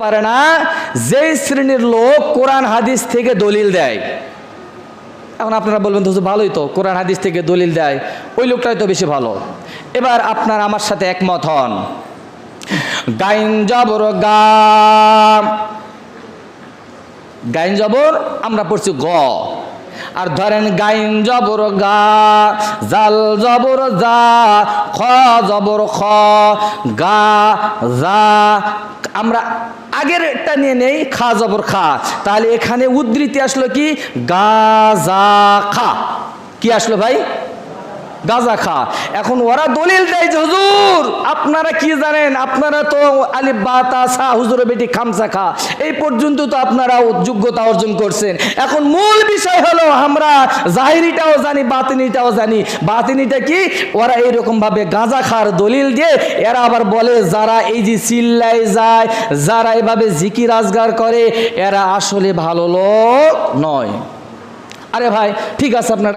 পারে না যেই শ্রেণীর লোক কোরআন হাদিস থেকে দলিল দেয়। এখন আপনারা বলবেন তো ভালোই তো, কোরআন হাদিস থেকে দলিল দেয়, ওই লোকটাই তো বেশি ভালো। এবার আপনারা আমার সাথে একমত হন, গাইন জবর গা, গাইন জবর আমরা পড়ছি গ, আর ধরেন গাইন জবর গা, জাল জবর জা, খ জবর খ, গা জা, আমরা আগেরটা নিয়ে নেই খা জবর খা, তাহলে এখানে উদ্ধৃতি আসলো কি গাজা খা, কি আসলো ভাই গাজা খা। এখন ওরা দলিল দেয় যে হুজুর আপনারা কি জানেন, আপনারা তো আলিফ বা তা সা হুজুরের বেটি খামসা খা, এই পর্যন্ত তো আপনারা যোগ্যতা অর্জন করছেন। এখন মূল বিষয় হলো আমরা জাহিরিটাও জানি বাতিনিটাও জানি। বাতিনিটা কি, ওরা এইরকম ভাবে গাঁজা খার দলিল দিয়ে এরা আবার বলে যারা এই যে চিল্লাই যায়, যারা এভাবে জিকির আজগার করে এরা আসলে ভালো লোক নয়। আরে ভাই ঠিক আছে আপনার